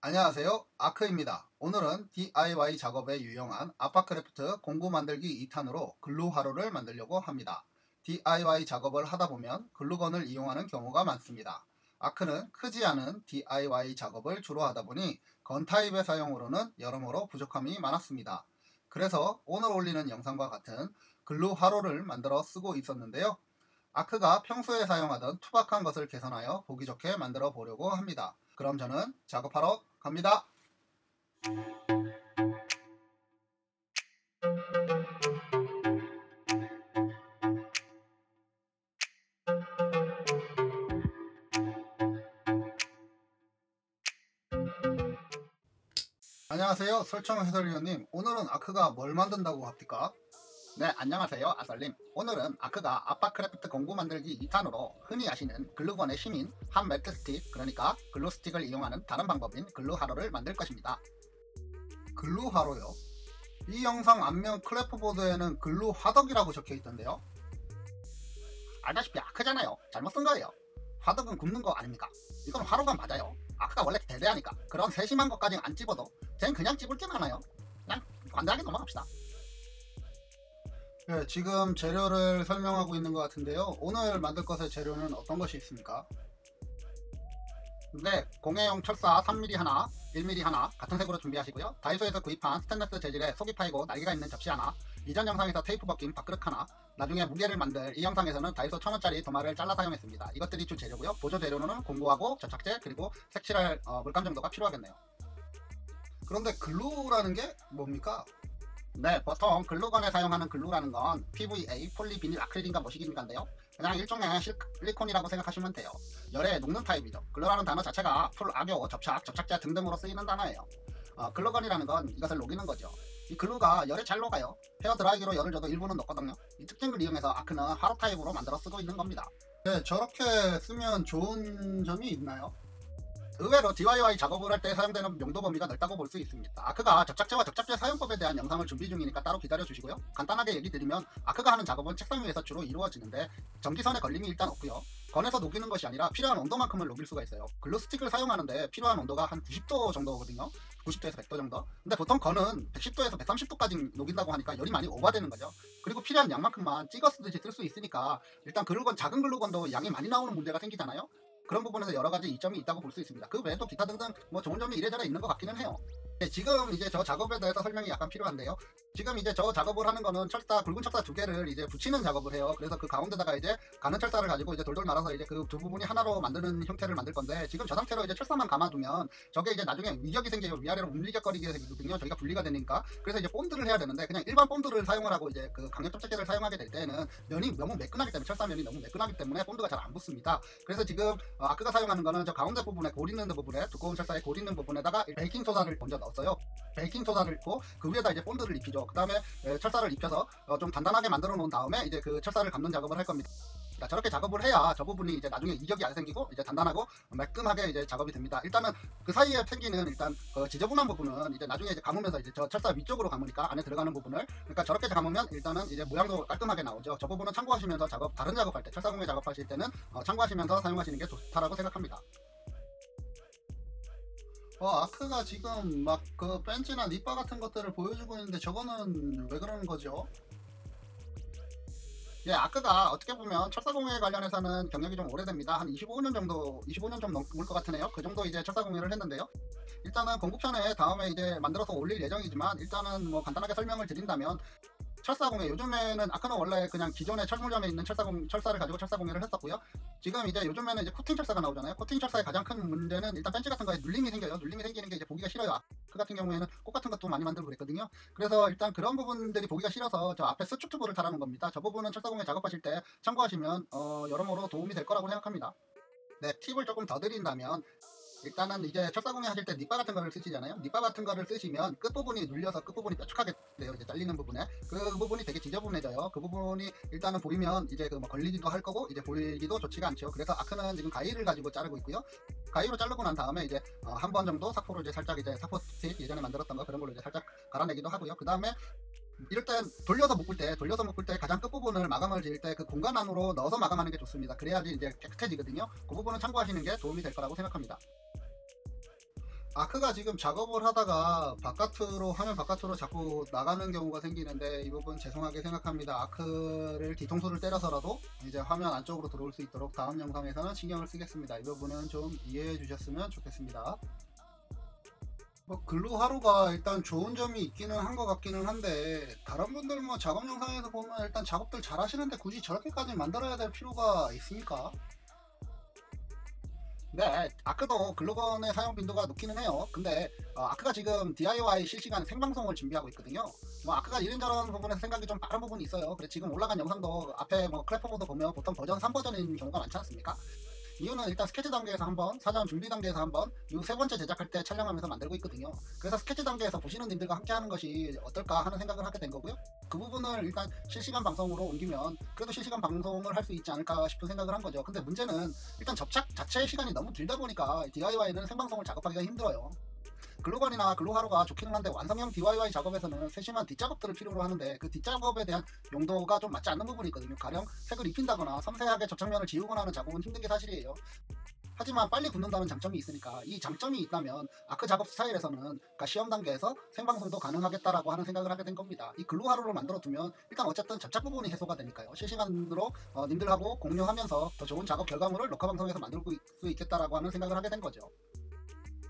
안녕하세요. 아크입니다. 오늘은 DIY 작업에 유용한 아파크래프트 공구 만들기 2탄으로 글루 화로를 만들려고 합니다. DIY 작업을 하다 보면 글루건을 이용하는 경우가 많습니다. 아크는 크지 않은 DIY 작업을 주로 하다 보니 건 타입의 사용으로는 여러모로 부족함이 많았습니다. 그래서 오늘 올리는 영상과 같은 글루 화로를 만들어 쓰고 있었는데요. 아크가 평소에 사용하던 투박한 것을 개선하여 보기 좋게 만들어 보려고 합니다. 그럼 저는 작업하러 갑니다. 안녕하세요. 설청 해설위원님. 오늘은 아크가 뭘 만든다고 합니까? 네, 안녕하세요. 아설님. 오늘은 아크가 아파크래프트 공구 만들기 2탄으로 흔히 아시는 글루건의 힘인 한 매트 스틱, 그러니까 글루 스틱을 이용하는 다른 방법인 글루 하로를 만들 것입니다. 글루 화로요? 이 영상 앞면 클래프보드에는 글루 화덕이라고 적혀 있던데요. 알다시피 아크잖아요. 잘못 쓴 거예요. 화덕은 굽는 거 아닙니까? 이건 화로가 맞아요. 아크가 원래 대대하니까 그런 세심한 것까지는 안 찝어도 쟨 그냥 찝을 줄 아나요? 그냥 관대하게 넘어갑시다. 네, 지금 재료를 설명하고 있는 것 같은데요. 오늘 만들 것의 재료는 어떤 것이 있습니까? 네, 공예용 철사 3mm 하나, 1mm 하나 같은 색으로 준비하시고요. 다이소에서 구입한 스테인리스 재질의 속이 파이고 날개가 있는 접시 하나, 이전 영상에서 테이프 벗긴 밥그릇 하나, 나중에 무게를 만들 이 영상에서는 다이소 1000원짜리 도마를 잘라 사용했습니다. 이것들이 주 재료고요. 보조 재료로는 공구하고 저착제 그리고 색칠할 물감 정도가 필요하겠네요. 그런데 글루라는 게 뭡니까? 네, 보통 글루건에 사용하는 글루라는 건 PVA, 폴리비닐 아크릴인가 뭐시기인가인데요. 그냥 일종의 실리콘이라고 생각하시면 돼요. 열에 녹는 타입이죠. 글루라는 단어 자체가 풀, 악교, 접착, 접착제 등등으로 쓰이는 단어예요. 글루건이라는 건 이것을 녹이는 거죠. 이 글루가 열에 잘 녹아요. 헤어 드라이기로 열을 줘도 일부는 녹거든요. 이 특징을 이용해서 아크는 화로 타입으로 만들어 쓰고 있는 겁니다. 네, 저렇게 쓰면 좋은 점이 있나요? 의외로 DIY 작업을 할 때 사용되는 용도 범위가 넓다고 볼 수 있습니다. 아크가 접착제와 접착제 사용법에 대한 영상을 준비 중이니까 따로 기다려 주시고요. 간단하게 얘기 드리면 아크가 하는 작업은 책상 위에서 주로 이루어지는데 전기선에 걸림이 일단 없고요. 건에서 녹이는 것이 아니라 필요한 온도만큼을 녹일 수가 있어요. 글루 스틱을 사용하는데 필요한 온도가 한 90도 정도거든요. 90도에서 100도 정도. 근데 보통 건은 110도에서 130도까지 녹인다고 하니까 열이 많이 오버되는 거죠. 그리고 필요한 양만큼만 찍어 쓰듯이 쓸 수 있으니까 일단 글루건, 작은 글루건도 양이 많이 나오는 문제가 생기잖아요. 그런 부분에서 여러 가지 이점이 있다고 볼 수 있습니다. 그 외에도 기타 등등 뭐 좋은 점이 이래저래 있는 것 같기는 해요. 네, 지금 이제 저 작업에 대해서 설명이 약간 필요한데요. 지금 이제 저 작업을 하는 거는 철사, 굵은 철사 두 개를 이제 붙이는 작업을 해요. 그래서 그 가운데다가 이제 가는 철사를 가지고 이제 돌돌 말아서 이제 그 두 부분이 하나로 만드는 형태를 만들 건데, 지금 저 상태로 이제 철사만 감아두면 저게 이제 나중에 위력이 생겨요. 위아래로 움직여거리게 생기거든요. 저희가 분리가 되니까. 그래서 이제 본드를 해야 되는데, 그냥 일반 본드를 사용을 하고 이제 그 강력 접착제를 사용하게 될 때는 면이 너무 매끈하기 때문에, 철사면이 너무 매끈하기 때문에 본드가 잘 안 붙습니다. 그래서 지금 아크가 사용하는 거는 저 가운데 부분에 골 있는 부분에, 두꺼운 철사에 골 있는 부분에다가 베이킹 소다를 먼저 넣었어요. 베이킹 소다를 넣고 그 위에다 이제 본드를 입히죠. 그 다음에 철사를 입혀서 좀 단단하게 만들어 놓은 다음에 이제 그 철사를 감는 작업을 할 겁니다. 그러니까 저렇게 작업을 해야 저 부분이 이제 나중에 이격이 안 생기고 이제 단단하고 매끈하게 이제 작업이 됩니다. 일단은 그 사이에 생기는 일단 지저분한 부분은 이제 나중에 이제 감으면서 이제 저 철사 위쪽으로 감으니까 안에 들어가는 부분을, 그러니까 저렇게 감으면 일단은 이제 모양도 깔끔하게 나오죠. 저 부분은 참고하시면서 다른 작업할 때, 철사 공예 작업하실 때는 참고하시면서 사용하시는 게 좋다라고 생각합니다. 아크가 지금 막 그 벤치나 니바 같은 것들을 보여주고 있는데 저거는 왜 그러는 거죠? 예, 아크가 어떻게 보면 철사공예 관련해서는 경력이 좀 오래됩니다. 한 25년 정도, 25년 좀 넘을 것 같으네요. 그 정도 이제 철사공예를 했는데요. 일단은 공구편에 다음에 이제 만들어서 올릴 예정이지만, 일단은 뭐 간단하게 설명을 드린다면, 철사공예, 요즘에는 아크는 원래 그냥 기존의 철물점에 있는 철사를 가지고 철사공예를 했었고요. 지금 이제 요즘에는 이제 코팅 철사가 나오잖아요. 코팅 철사의 가장 큰 문제는 일단 벤치 같은 거에 눌림이 생겨요. 눌림이 생기는 게 이제 보기가 싫어요. 아크 같은 경우에는 꽃 같은 것도 많이 만들고 그랬거든요. 그래서 일단 그런 부분들이 보기가 싫어서 저 앞에 수축 튜브를 달아놓은 겁니다. 저 부분은 철사공예 작업하실 때 참고하시면 여러모로 도움이 될 거라고 생각합니다. 네, 팁을 조금 더 드린다면, 일단은 이제 철사공예 하실 때 닛바 같은 거를 쓰시잖아요. 닛바 같은 거를 쓰시면 끝부분이 눌려서 끝부분이 뾰족하게 돼요. 이제 잘리는 부분에 그 부분이 되게 지저분해져요. 그 부분이 일단은 보이면 이제 그 뭐 걸리기도 할 거고 이제 보이기도 좋지가 않죠. 그래서 아크는 지금 가위를 가지고 자르고 있고요. 가위로 자르고 난 다음에 이제 한 번 정도 사포로 이제 살짝 이제 사포 스틱 예전에 만들었던 거 그런 걸로 이제 살짝 갈아내기도 하고요. 그 다음에 이럴 때 돌려서 묶을 때 가장 끝부분을 마감을 지을 때 그 공간 안으로 넣어서 마감하는 게 좋습니다. 그래야지 이제 깨끗해지거든요. 그 부분은 참고하시는 게 도움이 될 거라고 생각합니다. 아크가 지금 작업을 하다가 바깥으로 화면 바깥으로 자꾸 나가는 경우가 생기는데 이 부분 죄송하게 생각합니다. 아크를 뒤통수를 때려서라도 이제 화면 안쪽으로 들어올 수 있도록 다음 영상에서는 신경을 쓰겠습니다. 이 부분은 좀 이해해 주셨으면 좋겠습니다. 뭐 글루하루가 일단 좋은 점이 있기는 한 것 같기는 한데 다른 분들 뭐 작업 영상에서 보면 일단 작업들 잘 하시는데 굳이 저렇게까지 만들어야 될 필요가 있습니까? 네, 아크도 글루건의 사용 빈도가 높기는 해요. 근데 아크가 지금 DIY 실시간 생방송을 준비하고 있거든요. 뭐 아크가 이런저런 부분에서 생각이 좀 빠른 부분이 있어요. 그래 지금 올라간 영상도 앞에 뭐 클래퍼보드 보면 보통 버전 3버전인 경우가 많지 않습니까? 이유는 일단 스케치 단계에서 한번, 사전 준비 단계에서 한번, 이후 세 번째 제작할 때 촬영하면서 만들고 있거든요. 그래서 스케치 단계에서 보시는 님들과 함께 하는 것이 어떨까 하는 생각을 하게 된 거고요. 그 부분을 일단 실시간 방송으로 옮기면 그래도 실시간 방송을 할 수 있지 않을까 싶은 생각을 한 거죠. 근데 문제는 일단 접착 자체의 시간이 너무 길다 보니까 DIY는 생방송을 작업하기가 힘들어요. 글로건이나 글로하루가 좋기는 한데 완성형 DIY 작업에서는 세심한 뒷작업들을 필요로 하는데 그 뒷작업에 대한 용도가 좀 맞지 않는 부분이 있거든요. 가령 색을 입힌다거나 섬세하게 접착면을 지우거나 하는 작업은 힘든 게 사실이에요. 하지만 빨리 굳는다는 장점이 있으니까 이 장점이 있다면 아크 작업 스타일에서는 그러니까 시험 단계에서 생방송도 가능하겠다라고 하는 생각을 하게 된 겁니다. 이 글루하루를 만들어 두면 일단 어쨌든 접착 부분이 해소가 되니까요. 실시간으로 님들하고 공유하면서 더 좋은 작업 결과물을 녹화 방송에서 만들 수 있겠다라고 하는 생각을 하게 된 거죠.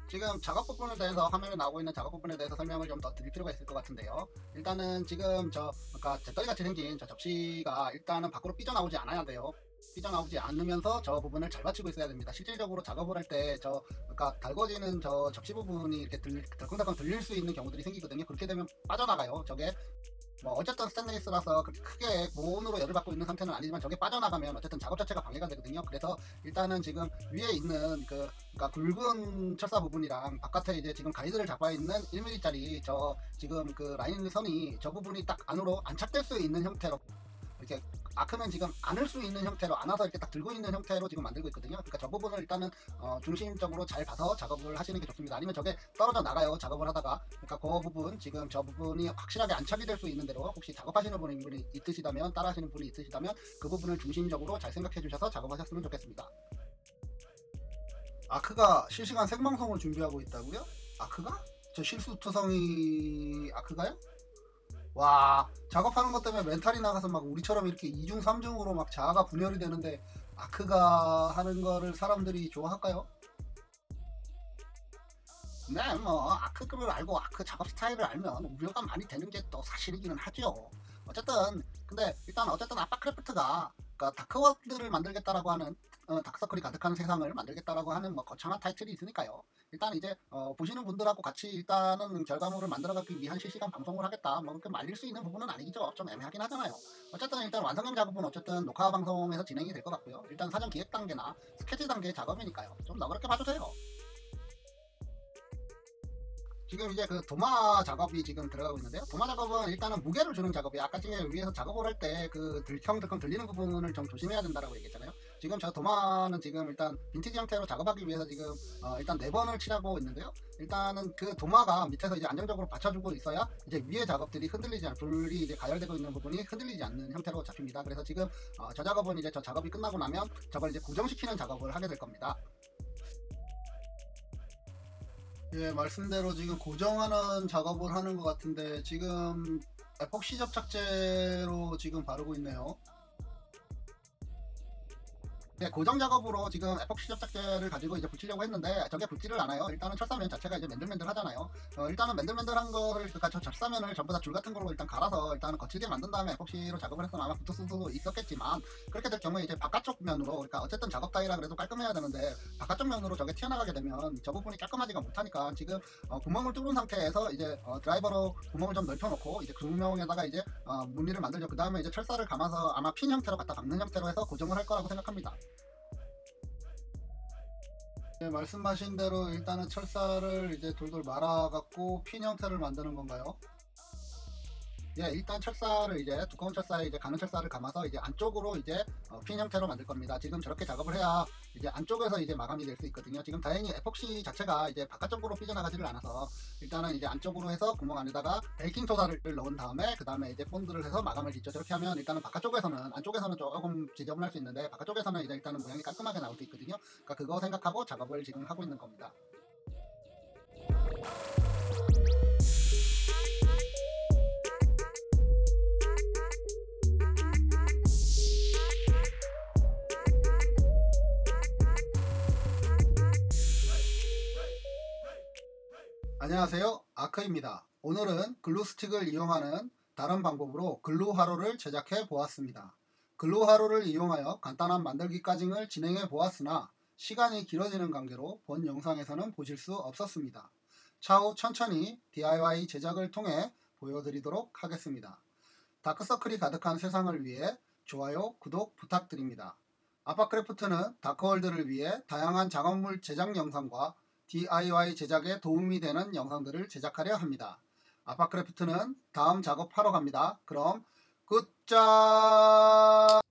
지금 작업 부분에 대해서 화면에 나오고 있는 작업 부분에 대해서 설명을 좀 더 드릴 필요가 있을 것 같은데요. 일단은 지금 그러니까 재떨이 같이 생긴 저 접시가 일단은 밖으로 삐져나오지 않아야 돼요. 삐져나오지 않으면서 저 부분을 잘 받치고 있어야 됩니다. 실질적으로 작업을 할 때 그러니까 달궈지는 저 접시 부분이 이렇게 덜컹덜컹 들릴 수 있는 경우들이 생기거든요. 그렇게 되면 빠져나가요. 저게 뭐 어쨌든 스테인리스라서 그렇게 크게 고온으로 열을 받고 있는 상태는 아니지만 저게 빠져나가면 어쨌든 작업 자체가 방해가 되거든요. 그래서 일단은 지금 위에 있는 그러니까 굵은 철사 부분이랑 바깥에 이제 지금 가이드를 잡아 있는 1mm짜리 저 지금 그 라인 선이 저 부분이 딱 안으로 안착될 수 있는 형태로 이렇게 아크는 지금 안을 수 있는 형태로 안아서 이렇게 딱 들고 있는 형태로 지금 만들고 있거든요. 그러니까 저 부분을 일단은 중심적으로 잘 봐서 작업을 하시는 게 좋습니다. 아니면 저게 떨어져 나가요. 작업을 하다가. 그러니까 그 부분 지금 저 부분이 확실하게 안착이 될 수 있는 대로 혹시 작업하시는 분이 있으시다면 따라하시는 분이 있으시다면 그 부분을 중심적으로 잘 생각해 주셔서 작업하셨으면 좋겠습니다. 아크가 실시간 생방송을 준비하고 있다고요? 아크가? 저 실수투성이 아크가요? 와, 작업하는 것 때문에 멘탈이 나가서 막 우리처럼 이렇게 2중 3중으로 막 자아가 분열이 되는데 아크가 하는 거를 사람들이 좋아할까요? 네, 뭐 아크급을 알고 아크 작업 스타일을 알면 우려가 많이 되는 게 또 사실이기는 하죠. 어쨌든 근데 일단 어쨌든 아빠크래프트가 그러니까 다크워드를 만들겠다라고 하는 다크서클이 가득한 세상을 만들겠다라고 하는 뭐 거창한 타이틀이 있으니까요. 일단 이제 보시는 분들하고 같이 일단은 결과물을 만들어가기 위한 실시간 방송을 하겠다. 뭐 그렇게 말릴 수 있는 부분은 아니죠. 좀 애매하긴 하잖아요. 어쨌든 일단 완성형 작업은 어쨌든 녹화 방송에서 진행이 될 것 같고요. 일단 사전 기획 단계나 스케치 단계의 작업이니까요. 좀 너그럽게 봐주세요. 지금 이제 그 도마 작업이 지금 들어가고 있는데요. 도마 작업은 일단은 무게를 주는 작업이에요. 아까 지금 위에서 작업을 할 때 그 들컹들컹 들리는 부분을 좀 조심해야 된다라고 얘기했잖아요. 지금 저 도마는 지금 일단 빈티지 형태로 작업하기 위해서 지금 일단 4번을 칠하고 있는데요. 일단은 그 도마가 밑에서 이제 안정적으로 받쳐주고 있어야 이제 위에 작업들이 흔들리지 않고 불이 이제 가열되고 있는 부분이 흔들리지 않는 형태로 잡힙니다. 그래서 지금 저 작업은 이제 저 작업이 끝나고 나면 저걸 이제 고정시키는 작업을 하게 될 겁니다. 예, 말씀대로 지금 고정하는 작업을 하는 것 같은데 지금 에폭시 접착제로 지금 바르고 있네요. 네, 고정 작업으로 지금 에폭시 접착제를 가지고 이제 붙이려고 했는데 저게 붙지를 않아요. 일단은 철사면 자체가 이제 맨들맨들 하잖아요. 일단은 맨들맨들한 거를 그러니까 저 철사면을 전부 다 줄 같은 걸로 일단 갈아서 일단은 거칠게 만든 다음에 에폭시로 작업을 했으면 아마 붙을 수도 있었겠지만 그렇게 될 경우에 이제 바깥쪽 면으로 그러니까 어쨌든 작업 따위라 그래도 깔끔해야 되는데 바깥쪽 면으로 저게 튀어나가게 되면 저 부분이 깔끔하지가 못하니까 지금 구멍을 뚫은 상태에서 이제 드라이버로 구멍을 좀 넓혀놓고 이제 구멍에다가 이제 무늬를 만들죠. 그 다음에 이제 철사를 감아서 아마 핀 형태로 갖다 박는 형태로 해서 고정을 할 거라고 생각합니다. 네, 말씀하신 대로 일단은 철사를 이제 돌돌 말아갖고 핀 형태를 만드는 건가요? 예, 일단 철사를 이제 두꺼운 철사에 이제 가는 철사를 감아서 이제 안쪽으로 이제 핀 형태로 만들 겁니다. 지금 저렇게 작업을 해야 이제 안쪽에서 이제 마감이 될 수 있거든요. 지금 다행히 에폭시 자체가 이제 바깥쪽으로 삐져나가지를 않아서 일단은 이제 안쪽으로 해서 구멍 안에다가 베이킹 소다를 넣은 다음에 그 다음에 이제 본드를 해서 마감을 짓죠. 저렇게 하면 일단은 바깥쪽에서는 안쪽에서는 조금 지저분할 수 있는데 바깥쪽에서는 이제 일단은 모양이 깔끔하게 나올 수 있거든요. 그러니까 그거 생각하고 작업을 지금 하고 있는 겁니다. 안녕하세요. 아크입니다. 오늘은 글루스틱을 이용하는 다른 방법으로 글루화로를 제작해 보았습니다. 글루화로를 이용하여 간단한 만들기 과정을 진행해 보았으나 시간이 길어지는 관계로 본 영상에서는 보실 수 없었습니다. 차후 천천히 DIY 제작을 통해 보여드리도록 하겠습니다. 다크서클이 가득한 세상을 위해 좋아요, 구독 부탁드립니다. 아파크래프트는 다크월드를 위해 다양한 작업물 제작 영상과 DIY 제작에 도움이 되는 영상들을 제작하려 합니다. 아파크래프트는 다음 작업하러 갑니다. 그럼 굿잡!